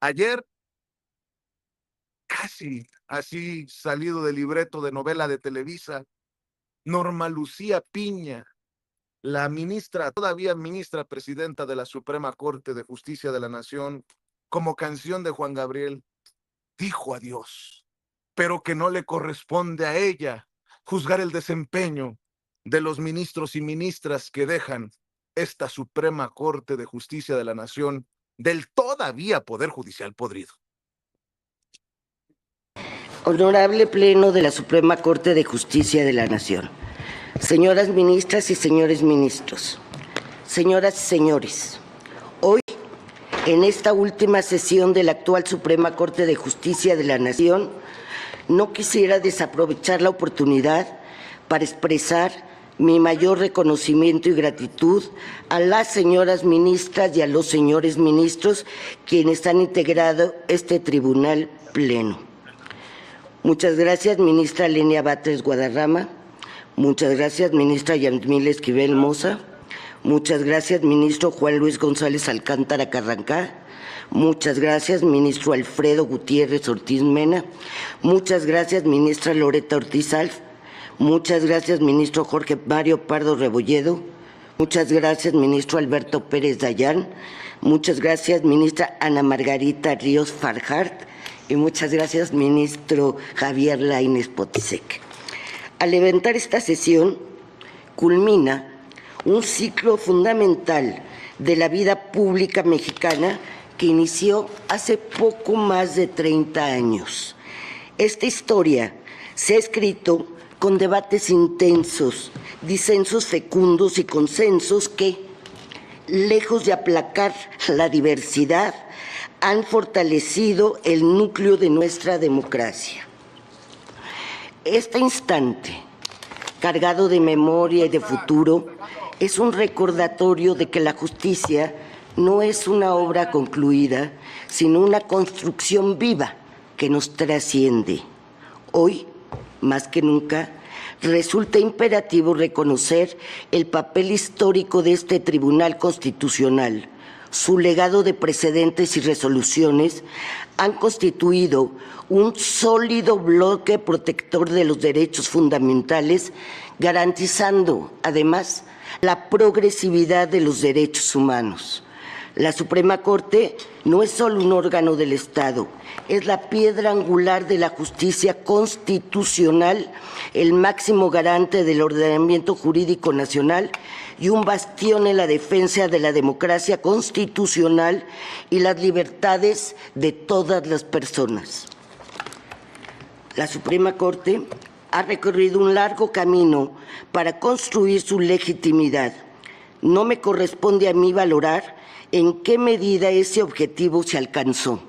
Ayer, casi así salido del libreto de novela de Televisa, Norma Lucía Piña, la ministra, todavía ministra presidenta de la Suprema Corte de Justicia de la Nación, como canción de Juan Gabriel, dijo adiós, pero que no le corresponde a ella juzgar el desempeño de los ministros y ministras que dejan esta Suprema Corte de Justicia de la Nación del todavía Poder Judicial podrido. Honorable Pleno de la Suprema Corte de Justicia de la Nación, señoras ministras y señores ministros, señoras y señores, hoy, en esta última sesión de la actual Suprema Corte de Justicia de la Nación, no quisiera desaprovechar la oportunidad para expresar mi mayor reconocimiento y gratitud a las señoras ministras y a los señores ministros quienes han integrado este tribunal pleno. Muchas gracias, ministra Lenia Batres Guadarrama. Muchas gracias, ministra Yasmín Esquivel Moza. Muchas gracias, ministro Juan Luis González Alcántara Carrancá. Muchas gracias, ministro Alfredo Gutiérrez Ortiz Mena. Muchas gracias, ministra Loreta Ortiz Alf. Muchas gracias, ministro Jorge Mario Pardo Rebolledo. Muchas gracias, ministro Alberto Pérez Dayán. Muchas gracias, ministra Ana Margarita Ríos Farjart. Y muchas gracias, ministro Javier Lainez Potisek. Al levantar esta sesión, culmina un ciclo fundamental de la vida pública mexicana que inició hace poco más de 30 años. Esta historia se ha escrito con debates intensos, disensos fecundos y consensos que, lejos de aplacar la diversidad, han fortalecido el núcleo de nuestra democracia. Este instante, cargado de memoria y de futuro, es un recordatorio de que la justicia no es una obra concluida, sino una construcción viva que nos trasciende. Hoy, más que nunca, resulta imperativo reconocer el papel histórico de este Tribunal Constitucional. Su legado de precedentes y resoluciones han constituido un sólido bloque protector de los derechos fundamentales, garantizando, además, la progresividad de los derechos humanos. La Suprema Corte no es solo un órgano del Estado, es la piedra angular de la justicia constitucional, el máximo garante del ordenamiento jurídico nacional y un bastión en la defensa de la democracia constitucional y las libertades de todas las personas. La Suprema Corte ha recorrido un largo camino para construir su legitimidad. No me corresponde a mí valorar en qué medida ese objetivo se alcanzó.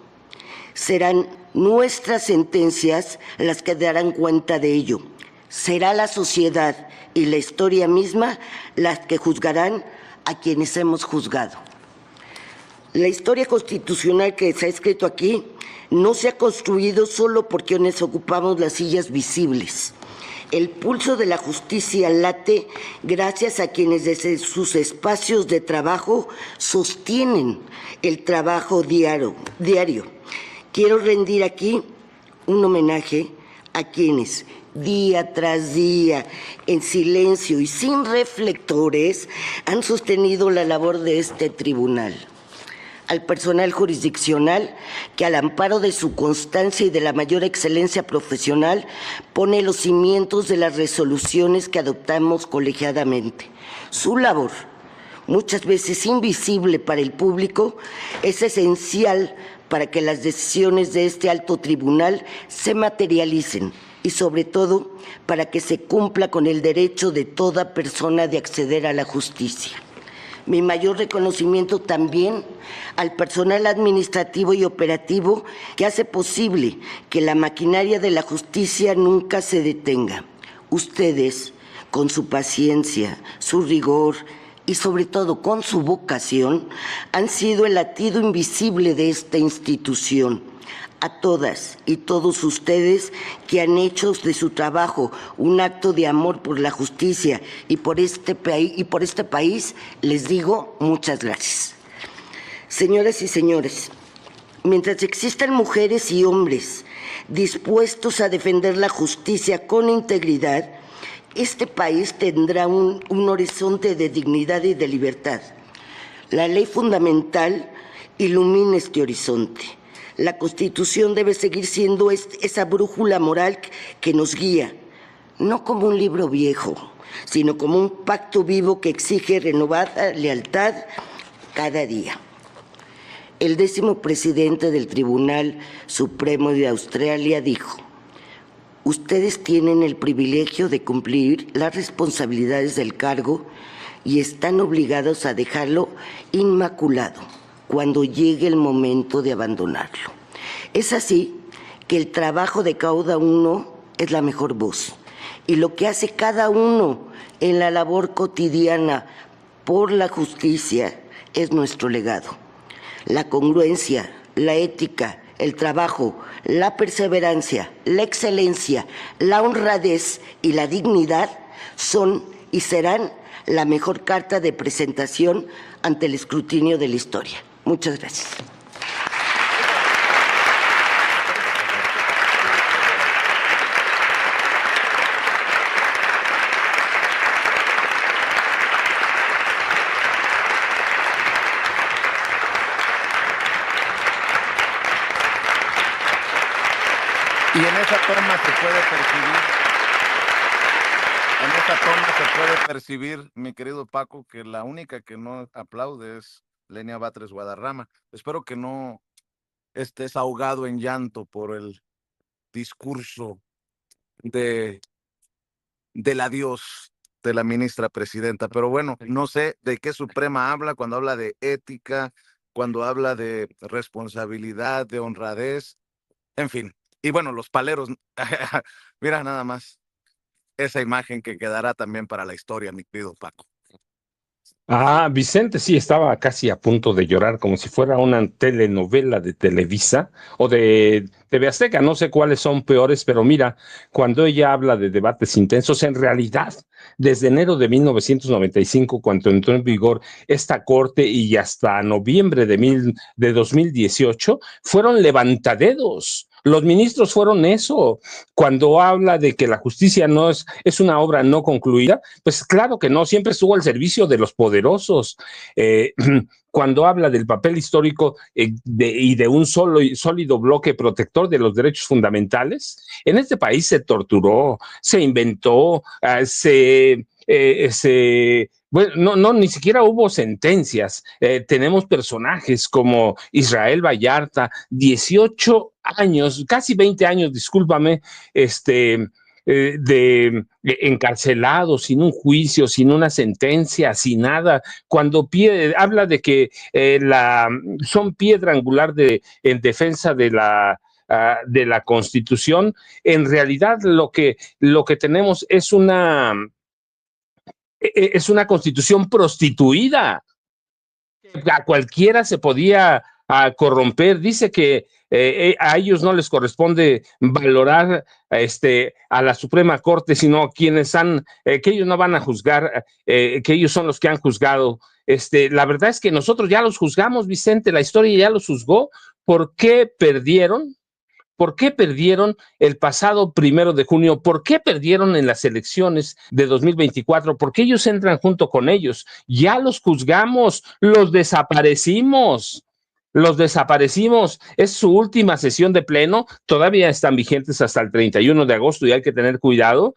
Serán nuestras sentencias las que darán cuenta de ello. Será la sociedad y la historia misma las que juzgarán a quienes hemos juzgado. La historia constitucional que se ha escrito aquí no se ha construido solo por quienes ocupamos las sillas visibles. El pulso de la justicia late gracias a quienes desde sus espacios de trabajo sostienen el trabajo diario. Quiero rendir aquí un homenaje a quienes día tras día, en silencio y sin reflectores, han sostenido la labor de este tribunal. Al personal jurisdiccional que al amparo de su constancia y de la mayor excelencia profesional pone los cimientos de las resoluciones que adoptamos colegiadamente. Su labor, muchas veces invisible para el público, es esencial para que las decisiones de este alto tribunal se materialicen y sobre todo para que se cumpla con el derecho de toda persona de acceder a la justicia. Mi mayor reconocimiento también al personal administrativo y operativo que hace posible que la maquinaria de la justicia nunca se detenga. Ustedes, con su paciencia, su rigor y sobre todo con su vocación, han sido el latido invisible de esta institución. A todas y todos ustedes que han hecho de su trabajo un acto de amor por la justicia y por este país, les digo muchas gracias. Señoras y señores, Mientras existan mujeres y hombres dispuestos a defender la justicia con integridad, este país tendrá un horizonte de dignidad y de libertad. La ley fundamental ilumina este horizonte. La Constitución debe seguir siendo esa brújula moral que nos guía, no como un libro viejo, sino como un pacto vivo que exige renovada lealtad cada día. El 10º presidente del Tribunal Supremo de Australia dijo: ustedes tienen el privilegio de cumplir las responsabilidades del cargo y están obligados a dejarlo inmaculado cuando llegue el momento de abandonarlo. Es así que el trabajo de cada uno es la mejor voz, y lo que hace cada uno en la labor cotidiana por la justicia es nuestro legado. La congruencia, la ética, el trabajo, la perseverancia, la excelencia, la honradez y la dignidad son y serán la mejor carta de presentación ante el escrutinio de la historia. Muchas gracias. Y en esa toma se puede percibir, mi querido Paco, que la única que no aplaude es Lenia Batres Guadarrama. Espero que no estés ahogado en llanto por el discurso del adiós de la ministra presidenta. Pero bueno, no sé de qué Suprema habla cuando habla de ética, cuando habla de responsabilidad, de honradez, en fin. Y bueno, los paleros, mira nada más esa imagen que quedará también para la historia, mi querido Paco. Ah, Vicente sí estaba casi a punto de llorar, como si fuera una telenovela de Televisa o de TV Azteca. No sé cuáles son peores, pero mira, cuando ella habla de debates intensos, en realidad, desde enero de 1995, cuando entró en vigor esta corte, y hasta noviembre de 2018, fueron levantaderos. Los ministros fueron eso. Cuando habla de que la justicia no es una obra no concluida, pues claro que no, siempre estuvo al servicio de los poderosos. Cuando habla del papel histórico y de un sólido bloque protector de los derechos fundamentales, en este país se torturó, se inventó, bueno, ni siquiera hubo sentencias. Tenemos personajes como Israel Vallarta, 18 años, casi 20 años, discúlpame, encarcelado, sin un juicio, sin una sentencia, sin nada. Cuando habla de que son piedra angular en defensa de la Constitución, en realidad lo que tenemos es una Constitución prostituida. A cualquiera se podía corromper. Dice que a ellos no les corresponde valorar a la Suprema Corte, sino quienes que ellos no van a juzgar, que ellos son los que han juzgado. La verdad es que nosotros ya los juzgamos, Vicente, la historia ya los juzgó. ¿Por qué perdieron? ¿Por qué perdieron el pasado 1 de junio? ¿Por qué perdieron en las elecciones de 2024? ¿Por qué ellos entran junto con ellos? Ya los juzgamos, los desaparecimos. Los desaparecimos. Es su última sesión de pleno. Todavía están vigentes hasta el 31 de agosto y hay que tener cuidado.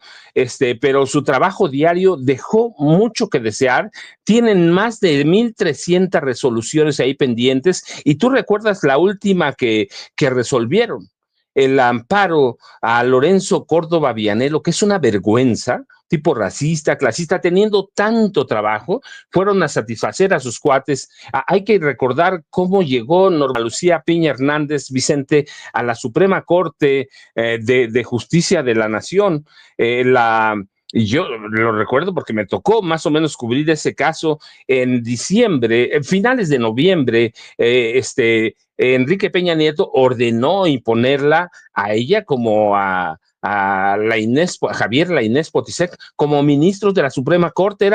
Pero su trabajo diario dejó mucho que desear. Tienen más de 1,300 resoluciones ahí pendientes. Y tú recuerdas la última que resolvieron, el amparo a Lorenzo Córdoba Vianello, que es una vergüenza, tipo racista, clasista, teniendo tanto trabajo, fueron a satisfacer a sus cuates. Hay que recordar cómo llegó Norma Lucía Piña Hernández, Vicente, a la Suprema Corte de Justicia de la Nación. Y yo lo recuerdo porque me tocó más o menos cubrir ese caso en diciembre, en finales de noviembre. Enrique Peña Nieto ordenó imponerla a ella como a Javier Lainez Potisek como ministros de la Suprema Corte.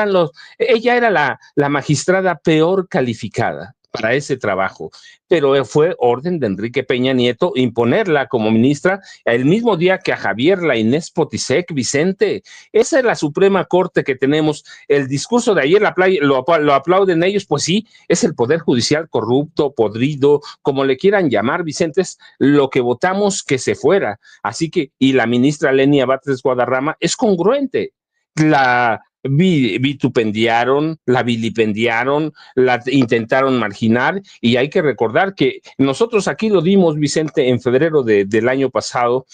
Ella era la magistrada peor calificada para ese trabajo, pero fue orden de Enrique Peña Nieto imponerla como ministra el mismo día que a Javier Lainez Potisek, Vicente. Esa es la Suprema Corte que tenemos. El discurso de ayer lo aplauden ellos, pues sí, es el Poder Judicial corrupto, podrido, como le quieran llamar, Vicente, es lo que votamos que se fuera. Así que, y la ministra Lenia Batres Guadarrama es congruente. La vitupendiaron, la vilipendiaron, la intentaron marginar, y hay que recordar que nosotros aquí lo dimos, Vicente, en febrero del año pasado,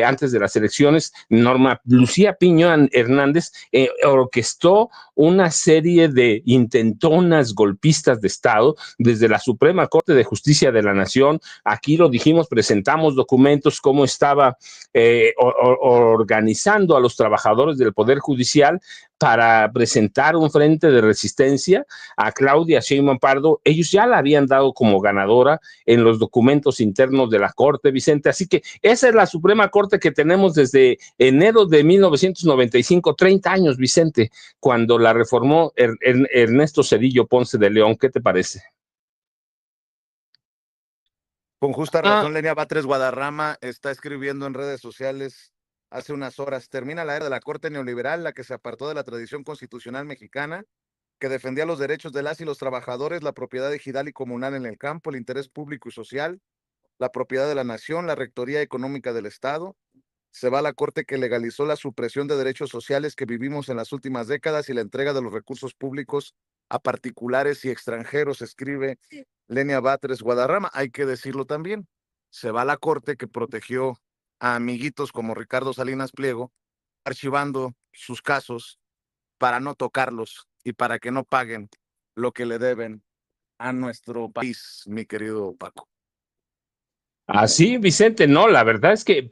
antes de las elecciones. Norma Lucía Piño Hernández orquestó una serie de intentonas golpistas de Estado desde la Suprema Corte de Justicia de la Nación. Aquí lo dijimos, presentamos documentos, cómo estaba organizando a los trabajadores del Poder Judicial para presentar un frente de resistencia a Claudia Sheinbaum Pardo. Ellos ya la habían dado como ganadora en los documentos internos de la Corte, Vicente. Así que esa es la Suprema Corte que tenemos desde enero de 1995, 30 años, Vicente, cuando la reformó Ernesto Zedillo Ponce de León. ¿Qué te parece? Con justa razón, Lenia Batres Guadarrama está escribiendo en redes sociales hace unas horas: termina la era de la Corte neoliberal, la que se apartó de la tradición constitucional mexicana, que defendía los derechos de las y los trabajadores, la propiedad ejidal y comunal en el campo, el interés público y social, la propiedad de la nación, la rectoría económica del Estado. Se va a la Corte que legalizó la supresión de derechos sociales que vivimos en las últimas décadas y la entrega de los recursos públicos a particulares y extranjeros, escribe Lenia Batres Guadarrama. Hay que decirlo también, se va a la Corte que protegió a amiguitos como Ricardo Salinas Pliego, archivando sus casos para no tocarlos y para que no paguen lo que le deben a nuestro país, mi querido Paco. Así, Vicente, no, la verdad es que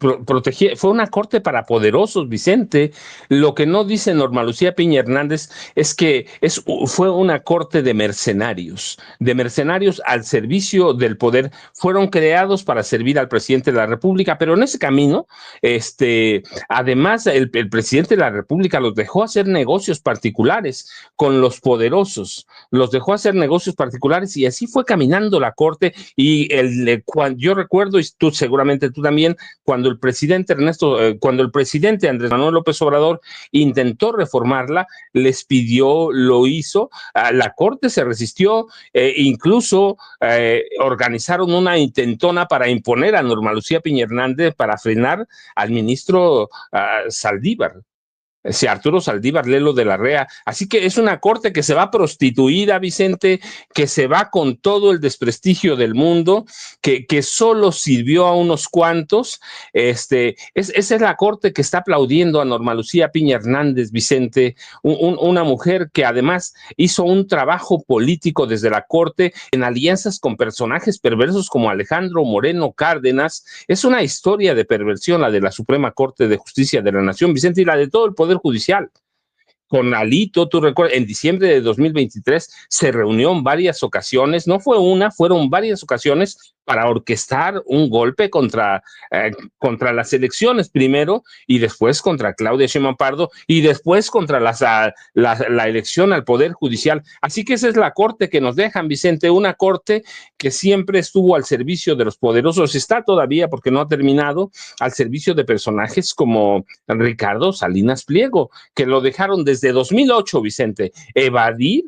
fue una corte para poderosos, Vicente. Lo que no dice Norma Lucía Piña Hernández es que fue una corte de mercenarios al servicio del poder. Fueron creados para servir al presidente de la República, pero en ese camino, además, el presidente de la República los dejó hacer negocios particulares con los poderosos, los dejó hacer negocios particulares, y así fue caminando la corte. Y yo recuerdo, y tú seguramente tú también, cuando el presidente Andrés Manuel López Obrador intentó reformarla, les pidió, lo hizo, la Corte se resistió, incluso organizaron una intentona para imponer a Norma Lucía Piña Hernández para frenar al ministro Saldívar. Arturo Saldívar Lelo de la Rea. Así que es una corte que se va prostituida, Vicente, que se va con todo el desprestigio del mundo, que solo sirvió a unos cuantos. Esa es la corte que está aplaudiendo a Norma Lucía Piña Hernández, Vicente, una mujer que además hizo un trabajo político desde la corte en alianzas con personajes perversos como Alejandro Moreno Cárdenas. Es una historia de perversión la de la Suprema Corte de Justicia de la Nación, Vicente, y la de todo el Poder Judicial. Con Alito, tú recuerdas, en diciembre de 2023 se reunió en varias ocasiones, no fue una, fueron varias ocasiones para orquestar un golpe contra las elecciones primero, y después contra Claudia Sheinbaum Pardo, y después contra la elección al Poder Judicial. Así que esa es la corte que nos dejan, Vicente, una corte que siempre estuvo al servicio de los poderosos, está todavía, porque no ha terminado, al servicio de personajes como Ricardo Salinas Pliego, que lo dejaron desde 2008, Vicente, evadir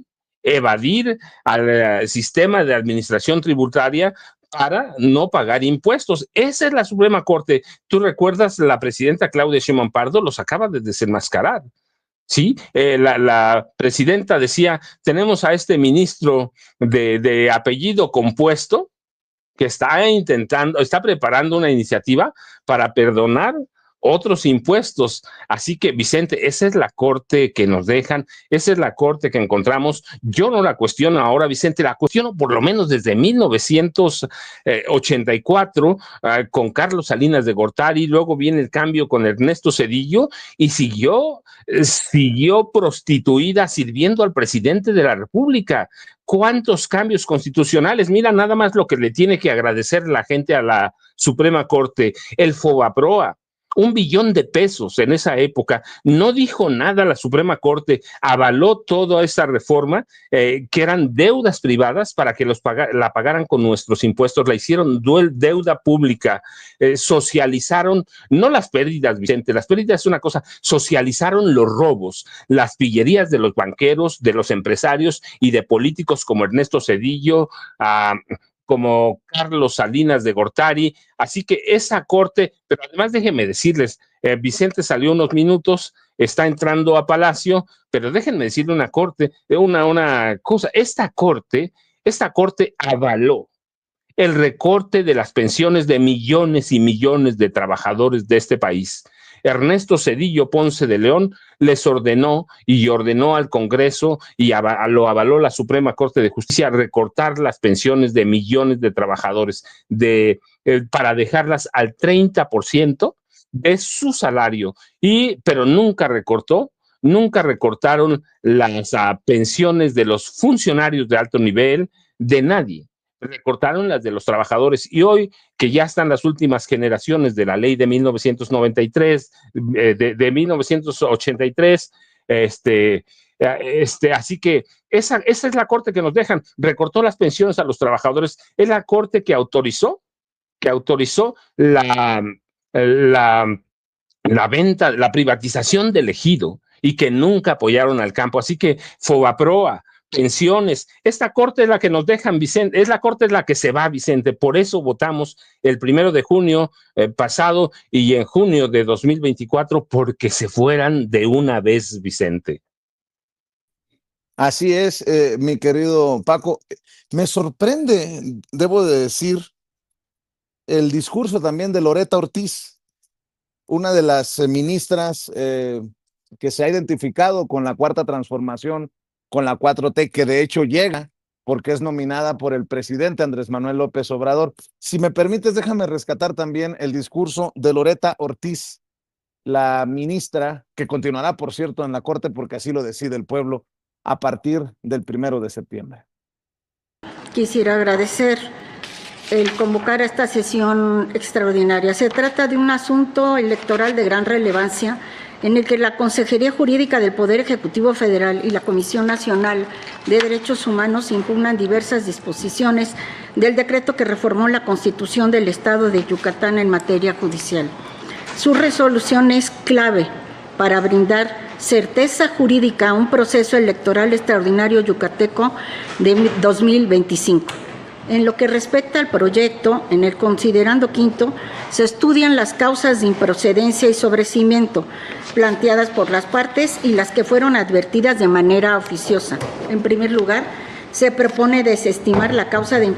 al sistema de administración tributaria para no pagar impuestos. Esa es la Suprema Corte. ¿Tú recuerdas? La presidenta Claudia Sheinbaum Pardo los acaba de desenmascarar. Sí, la presidenta decía: tenemos a este ministro de apellido compuesto que está preparando una iniciativa para perdonar otros impuestos. Así que, Vicente, esa es la corte que nos dejan, esa es la corte que encontramos. Yo no la cuestiono ahora, Vicente, la cuestiono por lo menos desde 1984 con Carlos Salinas de Gortari, luego viene el cambio con Ernesto Zedillo, y siguió prostituida sirviendo al presidente de la República. ¿Cuántos cambios constitucionales? Mira nada más lo que le tiene que agradecer la gente a la Suprema Corte. El FOBAPROA, 1 billón de pesos en esa época. No dijo nada la Suprema Corte, avaló toda esa reforma, que eran deudas privadas para que la pagaran con nuestros impuestos, la hicieron deuda pública, socializaron, no las pérdidas, Vicente, las pérdidas es una cosa, socializaron los robos, las pillerías de los banqueros, de los empresarios y de políticos como Ernesto Zedillo, como Carlos Salinas de Gortari. Así que esa corte, pero además déjenme decirles, Vicente salió unos minutos, está entrando a Palacio, pero déjenme decirle una cosa, esta corte avaló el recorte de las pensiones de millones y millones de trabajadores de este país. Ernesto Zedillo Ponce de León les ordenó al Congreso y lo avaló la Suprema Corte de Justicia recortar las pensiones de millones de trabajadores para dejarlas al 30% de su salario, pero nunca recortaron las pensiones de los funcionarios de alto nivel, de nadie. Recortaron las de los trabajadores, y hoy que ya están las últimas generaciones de la ley de 1993, de 1983, así que esa es la corte que nos dejan, recortó las pensiones a los trabajadores, es la corte que autorizó la venta, la privatización del ejido, y que nunca apoyaron al campo. Así que Fobaproa, pensiones, esta corte es la que nos dejan, Vicente, es la corte es la que se va, Vicente. Por eso votamos el 1 de junio pasado y en junio de 2024, porque se fueran de una vez, Vicente. Así es, mi querido Paco. Me sorprende, debo de decir, el discurso también de Loretta Ortiz, una de las ministras que se ha identificado con la Cuarta Transformación, con la 4T, que de hecho llega porque es nominada por el presidente Andrés Manuel López Obrador. Si me permites, déjame rescatar también el discurso de Loretta Ortiz, la ministra, que continuará, por cierto, en la Corte porque así lo decide el pueblo a partir del 1 de septiembre. Quisiera agradecer el convocar a esta sesión extraordinaria. Se trata de un asunto electoral de gran relevancia en el que la Consejería Jurídica del Poder Ejecutivo Federal y la Comisión Nacional de Derechos Humanos impugnan diversas disposiciones del decreto que reformó la Constitución del Estado de Yucatán en materia judicial. Su resolución es clave para brindar certeza jurídica a un proceso electoral extraordinario yucateco de 2025. En lo que respecta al proyecto, en el considerando quinto, se estudian las causas de improcedencia y sobreseimiento planteadas por las partes y las que fueron advertidas de manera oficiosa. En primer lugar, se propone desestimar la causa de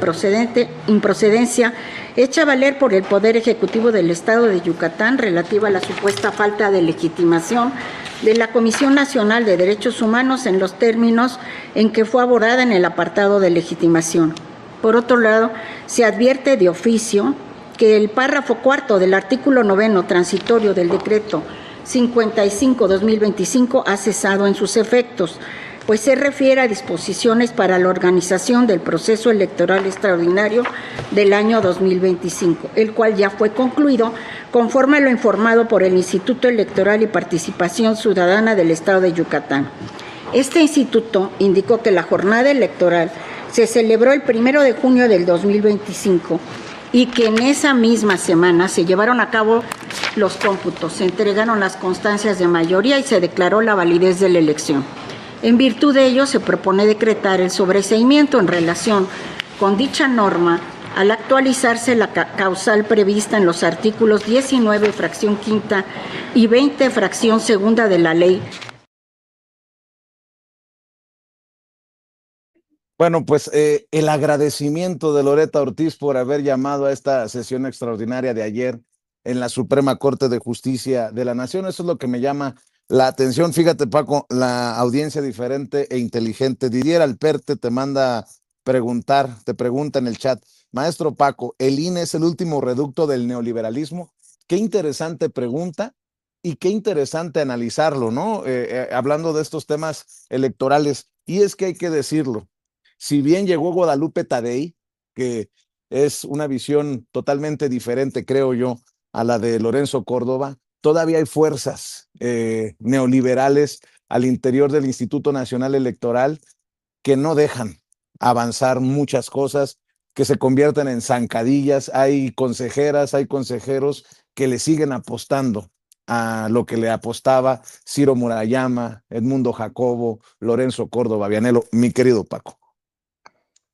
improcedencia hecha valer por el Poder Ejecutivo del Estado de Yucatán relativa a la supuesta falta de legitimación de la Comisión Nacional de Derechos Humanos en los términos en que fue abordada en el apartado de legitimación. Por otro lado, se advierte de oficio que el párrafo cuarto del artículo 9 transitorio del decreto 55/2025 ha cesado en sus efectos, pues se refiere a disposiciones para la organización del proceso electoral extraordinario del año 2025, el cual ya fue concluido conforme a lo informado por el Instituto Electoral y Participación Ciudadana del Estado de Yucatán. Este instituto indicó que la jornada electoral se celebró el 1 de junio del 2025 y que en esa misma semana se llevaron a cabo los cómputos, se entregaron las constancias de mayoría y se declaró la validez de la elección. En virtud de ello, se propone decretar el sobreseimiento en relación con dicha norma al actualizarse la causal prevista en los artículos 19, fracción quinta y 20, fracción segunda de la ley. Bueno, pues el agradecimiento de Loretta Ortiz por haber llamado a esta sesión extraordinaria de ayer en la Suprema Corte de Justicia de la Nación. Eso es lo que me llama la atención. Fíjate, Paco, la audiencia diferente e inteligente. Didier Alperte te manda preguntar, te pregunta en el chat, maestro Paco, ¿el INE es el último reducto del neoliberalismo? Qué interesante pregunta y qué interesante analizarlo, ¿no? Hablando de estos temas electorales. Y es que hay que decirlo. Si bien llegó Guadalupe Tadei, que es una visión totalmente diferente, creo yo, a la de Lorenzo Córdoba, todavía hay fuerzas neoliberales al interior del Instituto Nacional Electoral que no dejan avanzar muchas cosas, que se convierten en zancadillas. Hay consejeras, hay consejeros que le siguen apostando a lo que le apostaba Ciro Murayama, Edmundo Jacobo, Lorenzo Córdoba Vianello, mi querido Paco.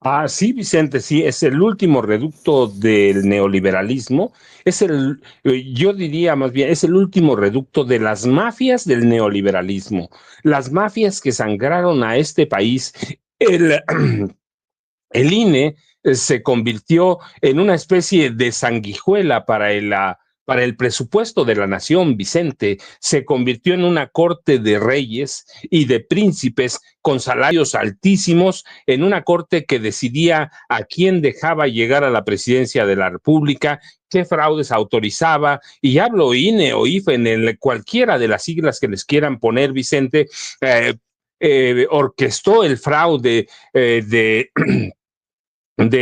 Ah, sí, Vicente, sí, es el último reducto del neoliberalismo, yo diría más bien, es el último reducto de las mafias del neoliberalismo, las mafias que sangraron a este país. El, el INE se convirtió en una especie de sanguijuela para el presupuesto de la nación, Vicente. Se convirtió en una corte de reyes y de príncipes con salarios altísimos, en una corte que decidía a quién dejaba llegar a la presidencia de la República, qué fraudes autorizaba, y hablo INE o IFE, cualquiera de las siglas que les quieran poner, Vicente, orquestó el fraude de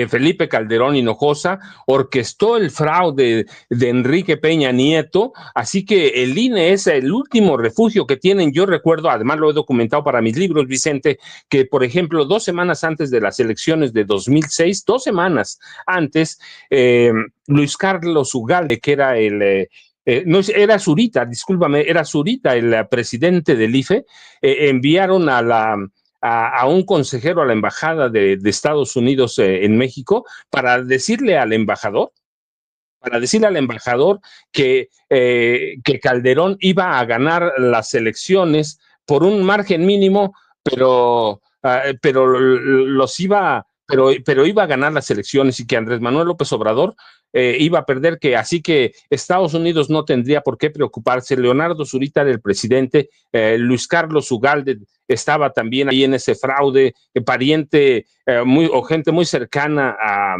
Felipe Calderón Hinojosa, orquestó el fraude de Enrique Peña Nieto, así que el INE es el último refugio que tienen. Yo recuerdo, además lo he documentado para mis libros, Vicente, que por ejemplo 2 semanas antes de las elecciones de 2006, 2 semanas antes, Luis Carlos Ugalde, que era no, era Zurita, discúlpame, era Zurita, el presidente del IFE, enviaron a un consejero a la embajada de Estados Unidos en México para decirle al embajador, que Calderón iba a ganar las elecciones por un margen mínimo, pero los iba, pero iba a ganar las elecciones, y que Andrés Manuel López Obrador iba a perder, que así que Estados Unidos no tendría por qué preocuparse. Leonardo Zurita era el presidente, Luis Carlos Ugalde estaba también ahí en ese fraude, pariente o gente muy cercana a,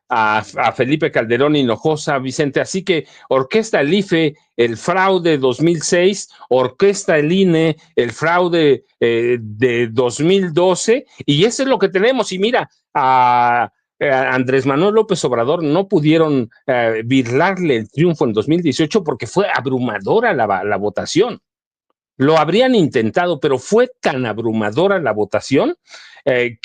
a Felipe Calderón Hinojosa, Vicente. Así que orquesta el IFE el fraude 2006, orquesta el INE el fraude de 2012, y eso es lo que tenemos. Y mira, a Andrés Manuel López Obrador no pudieron birlarle el triunfo en 2018 porque fue abrumadora la votación. Lo habrían intentado, pero fue tan abrumadora la votación que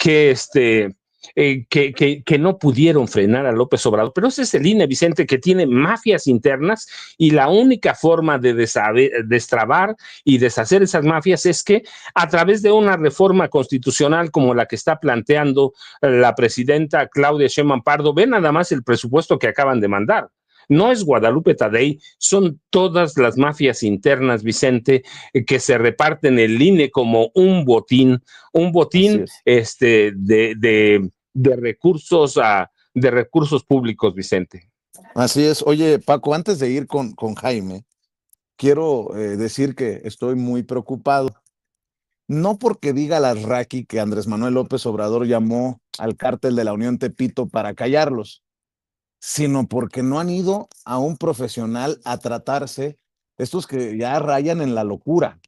no pudieron frenar a López Obrador. Pero ese es el INE, Vicente, que tiene mafias internas, y la única forma de destrabar y deshacer esas mafias es que a través de una reforma constitucional como la que está planteando la presidenta Claudia Sheinbaum Pardo. Ve nada más el presupuesto que acaban de mandar. No es Guadalupe Tadei, son todas las mafias internas, Vicente, que se reparten el INE como un botín de recursos públicos, Vicente. Así es. Oye, Paco, antes de ir con Jaime, quiero decir que estoy muy preocupado. No porque diga Larraqui que Andrés Manuel López Obrador llamó al cártel de la Unión Tepito para callarlos, sino porque no han ido a un profesional a tratarse, estos que ya rayan en la locura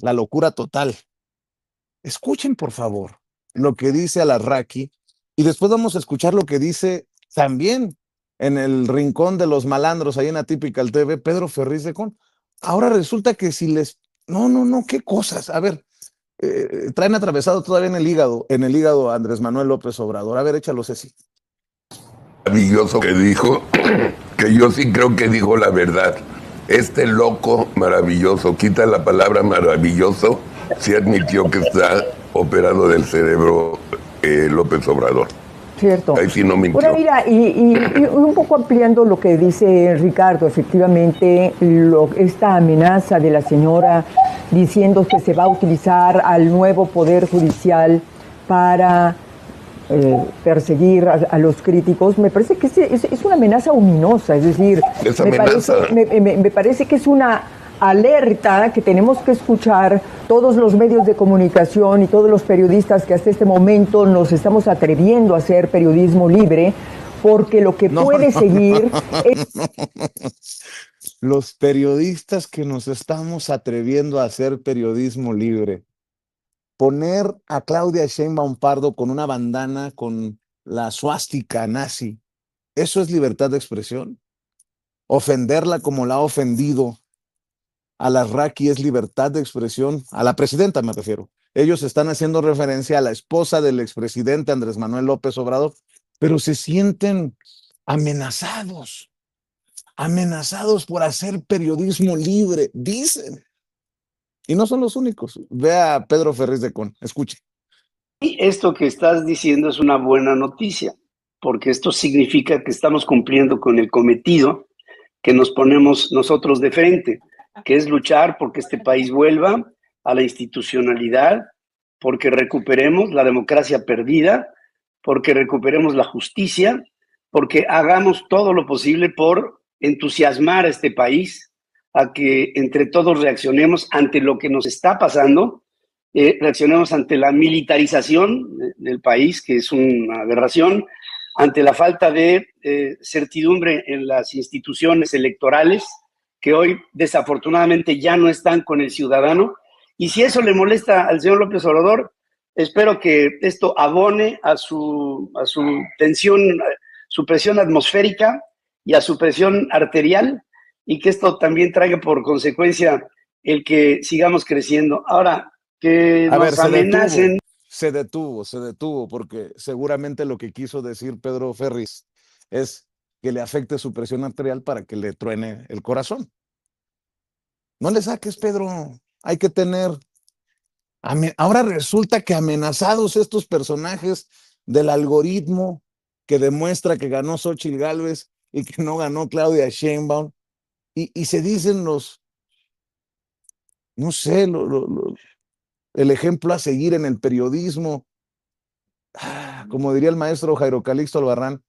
total. Escuchen, por favor, lo que dice Alarraqui, y después vamos a escuchar lo que dice también en el rincón de los malandros, ahí en Atypical TV, Pedro Ferriz de Con. Ahora resulta que si les... No, qué cosas. A ver, traen atravesado todavía en el hígado a Andrés Manuel López Obrador. A ver, échalo, Ceci. Maravilloso que dijo, que yo sí creo que dijo la verdad. Este loco maravilloso, quita la palabra maravilloso, sí admitió que está operado del cerebro López Obrador. Cierto. Ahí sí no mintió. Bueno, mira, y un poco ampliando lo que dice Ricardo, efectivamente, esta amenaza de la señora diciendo que se va a utilizar al nuevo Poder Judicial para perseguir a los críticos, me parece que es una amenaza ominosa, es decir, me parece que es una alerta que tenemos que escuchar todos los medios de comunicación y todos los periodistas que hasta este momento nos estamos atreviendo a hacer periodismo libre, porque lo que puede seguir es... Los periodistas que nos estamos atreviendo a hacer periodismo libre. Poner a Claudia Sheinbaum Pardo con una bandana con la suástica nazi, ¿eso es libertad de expresión? ofenderla como la ha ofendido a la Raki es libertad de expresión, a la presidenta me refiero. Ellos están haciendo referencia a la esposa del expresidente Andrés Manuel López Obrador, pero se sienten amenazados por hacer periodismo libre, dicen. Y no son los únicos. Ve a Pedro Ferriz de Con, escuche. Y esto que estás diciendo es una buena noticia, porque esto significa que estamos cumpliendo con el cometido que nos ponemos nosotros de frente, que es luchar porque este país vuelva a la institucionalidad, porque recuperemos la democracia perdida, porque recuperemos la justicia, porque hagamos todo lo posible por entusiasmar a este país a que entre todos reaccionemos ante lo que nos está pasando, reaccionemos ante la militarización del país, que es una aberración, ante la falta de certidumbre en las instituciones electorales, que hoy desafortunadamente ya no están con el ciudadano. Y si eso le molesta al señor López Obrador, espero que esto abone a su tensión, su presión atmosférica y a su presión arterial, y que esto también traiga por consecuencia el que sigamos creciendo. Ahora, que nos amenacen. Se detuvo, porque seguramente lo que quiso decir Pedro Ferriz es que le afecte su presión arterial para que le truene el corazón. No le saques, Pedro, hay que tener... Ahora resulta que amenazados estos personajes del algoritmo que demuestra que ganó Xóchitl Gálvez y que no ganó Claudia Sheinbaum, y se dicen los, no sé, el ejemplo a seguir en el periodismo. Como diría el maestro Jairo Calixto Albarrán,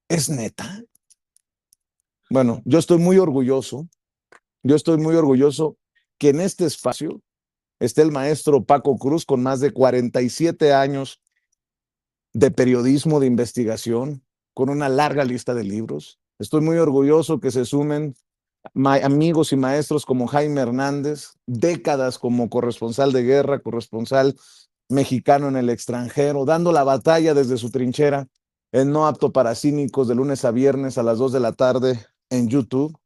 ¿es neta? Bueno, yo estoy muy orgulloso que en este espacio esté el maestro Paco Cruz con más de 47 años de periodismo de investigación, con una larga lista de libros. Estoy muy orgulloso que se sumen amigos y maestros como Jaime Hernández, décadas como corresponsal de guerra, corresponsal mexicano en el extranjero, dando la batalla desde su trinchera en No Apto para Cínicos de lunes a viernes a las 2 de la tarde en YouTube,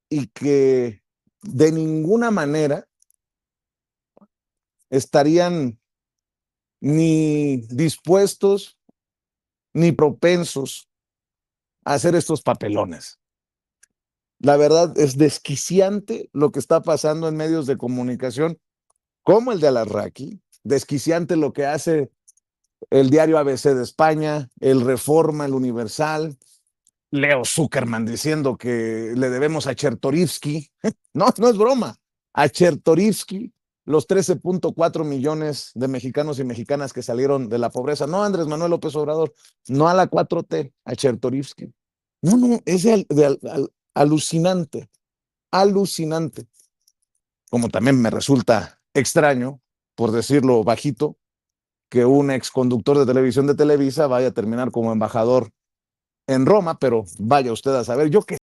y que de ninguna manera estarían ni dispuestos ni propensos a hacer estos papelones. La verdad es desquiciante lo que está pasando en medios de comunicación como el de Alarraqui, desquiciante lo que hace el diario ABC de España, el Reforma, el Universal, Leo Zuckerman diciendo que le debemos a Chertorivsky, no es broma, a Chertorivsky los 13.4 millones de mexicanos y mexicanas que salieron de la pobreza, no a Andrés Manuel López Obrador, no a la 4T, a Chertorivsky. No, es alucinante, como también me resulta extraño, por decirlo bajito, que un exconductor de televisión de Televisa vaya a terminar como embajador en Roma, pero vaya usted a saber, yo qué